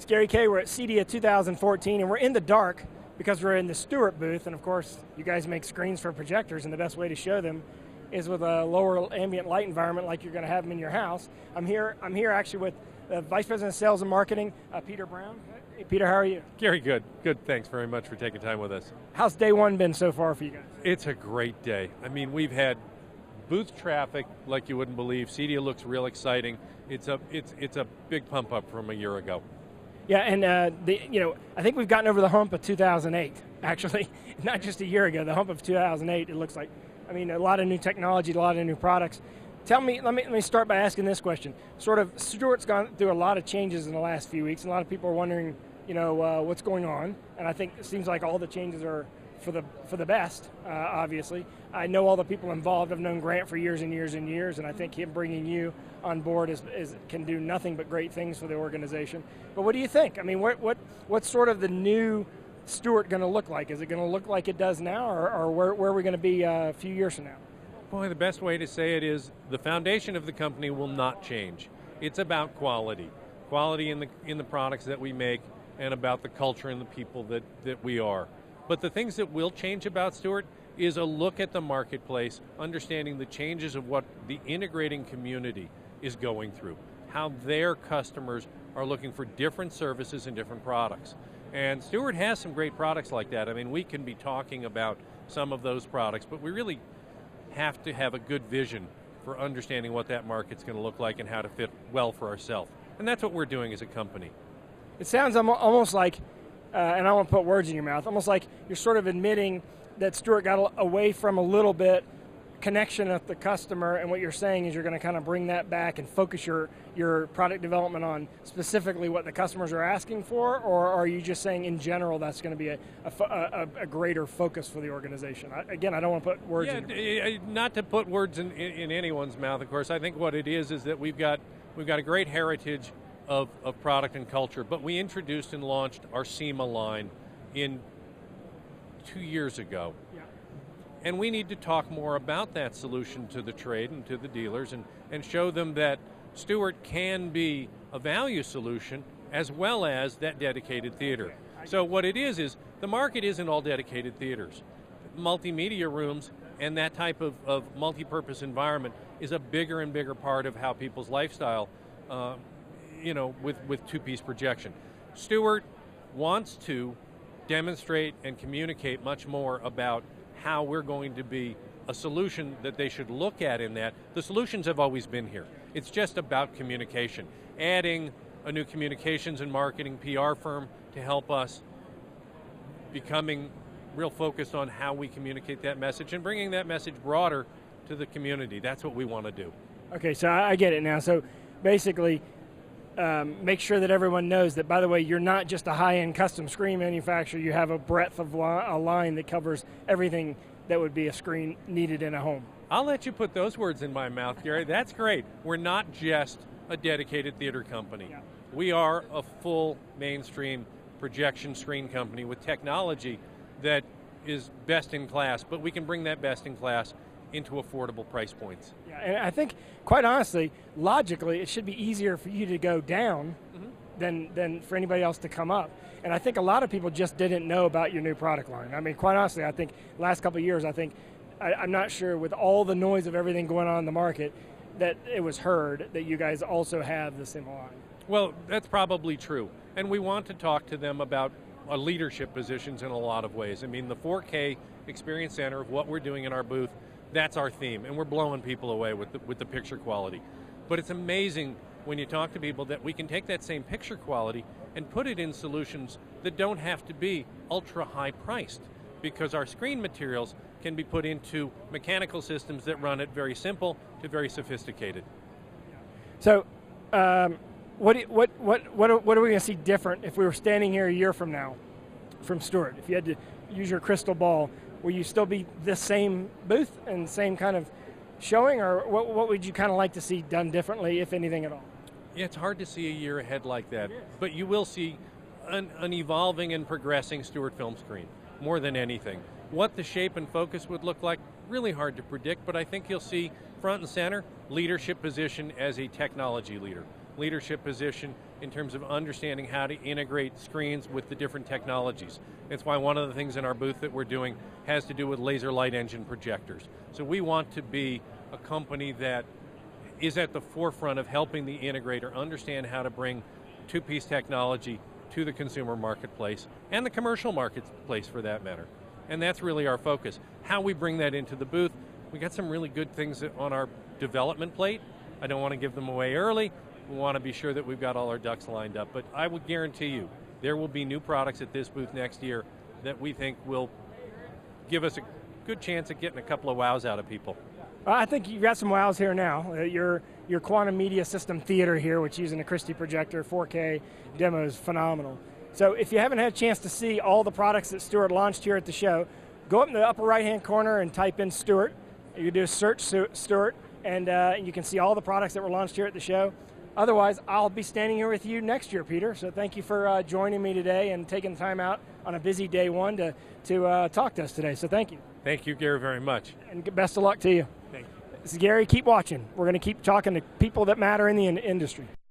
It's Gary Kayye. We're at CEDIA 2014, and we're in the dark because we're in the Stewart booth, and of course, you guys make screens for projectors, and the best way to show them is with a lower ambient light environment like you're going to have them in your house. I'm here actually with the Vice President of Sales and Marketing, Peter Brown. Hey, Peter, how are you? Gary, good. Good, thanks very much for taking time with us. How's day one been so far for you guys? It's a great day. I mean, we've had booth traffic like you wouldn't believe. CEDIA looks real exciting. It's a big pump up from a year ago. Yeah, and I think we've gotten over the hump of 2008, actually. Not just a year ago, the hump of 2008, it looks like. I mean, a lot of new technology, a lot of new products. Let me start by asking this question. Sort of, Stewart's gone through a lot of changes in the last few weeks, and a lot of people are wondering, what's going on. And I think it seems like all the changes are for the best, obviously. I know all the people involved. I've known Grant for years and years and years, and I think him bringing you on board can do nothing but great things for the organization. But what do you think? I mean, what's sort of the new Stewart going to look like? Is it going to look like it does now, or where are we going to be a few years from now? Boy, the best way to say it is the foundation of the company will not change. It's about quality. Quality in the products that we make, and about the culture and the people that we are. But the things that will change about Stewart is a look at the marketplace, understanding the changes of what the integrating community is going through, how their customers are looking for different services and different products. And Stewart has some great products like that. I mean, we can be talking about some of those products, but we really have to have a good vision for understanding what that market's going to look like and how to fit well for ourselves. And that's what we're doing as a company. It sounds almost like, and I don't want to put words in your mouth, almost like you're sort of admitting that Stewart got away from a little bit connection with the customer, and what you're saying is you're going to kind of bring that back and focus your product development on specifically what the customers are asking for, or are you just saying in general that's going to be a greater focus for the organization? Again, I don't want to put words in your mouth. Not to put words in anyone's mouth, of course. I think what it is that we've got a great heritage of product and culture, but we introduced and launched our SEMA line in 2 years ago. Yeah. And we need to talk more about that solution to the trade and to the dealers and show them that Stewart can be a value solution as well as that dedicated theater. So what it is the market isn't all dedicated theaters. Multimedia rooms and that type of multi-purpose environment is a bigger and bigger part of how people's lifestyle, with two-piece projection. Stewart wants to demonstrate and communicate much more about how we're going to be a solution that they should look at in that. The solutions have always been here. It's just about communication. Adding a new communications and marketing PR firm to help us becoming real focused on how we communicate that message and bringing that message broader to the community. That's what we want to do. Okay, so I get it now. So basically, make sure that everyone knows that, by the way, you're not just a high-end custom screen manufacturer. You have a breadth of a line that covers everything that would be a screen needed in a home. I'll let you put those words in my mouth, Gary. That's great. We're not just a dedicated theater company. Yeah. We are a full mainstream projection screen company with technology that is best in class, but we can bring that best in class into affordable price points. Yeah, and I think, quite honestly, logically, it should be easier for you to go down than for anybody else to come up. And I think a lot of people just didn't know about your new product line. I mean, quite honestly, I think last couple of years, I'm not sure with all the noise of everything going on in the market that it was heard that you guys also have the same line. Well, that's probably true. And we want to talk to them about leadership positions in a lot of ways. I mean, the 4K Experience Center of what we're doing in our booth, that's our theme, and we're blowing people away with the picture quality. But it's amazing when you talk to people that we can take that same picture quality and put it in solutions that don't have to be ultra high priced, because our screen materials can be put into mechanical systems that run it very simple to very sophisticated. So, what are we going to see different if we were standing here a year from now from Stewart? If you had to use your crystal ball, will you still be the same booth and same kind of showing, or what would you kind of like to see done differently, if anything at all? Yeah, it's hard to see a year ahead like that, but you will see an evolving and progressing Stewart film screen, more than anything. What the shape and focus would look like, really hard to predict, but I think you'll see front and center leadership position as a technology leader. leadership position in terms of understanding how to integrate screens with the different technologies. That's why one of the things in our booth that we're doing has to do with laser light engine projectors. So we want to be a company that is at the forefront of helping the integrator understand how to bring two-piece technology to the consumer marketplace and the commercial marketplace for that matter. And that's really our focus. How we bring that into the booth, we got some really good things on our development plate. I don't want to give them away early. We want to be sure that we've got all our ducks lined up. But I would guarantee you, there will be new products at this booth next year that we think will give us a good chance at getting a couple of wows out of people. I think you've got some wows here now. Your quantum media system theater here, which using a Christie projector, 4K demo is phenomenal. So if you haven't had a chance to see all the products that Stewart launched here at the show, go up in the upper right-hand corner and type in Stewart. You can do a search Stewart, and you can see all the products that were launched here at the show. Otherwise, I'll be standing here with you next year, Peter. So thank you for joining me today and taking the time out on a busy day one to talk to us today. So thank you. Thank you, Gary, very much. And best of luck to you. Thank you. This is Gary. Keep watching. We're going to keep talking to people that matter in the industry.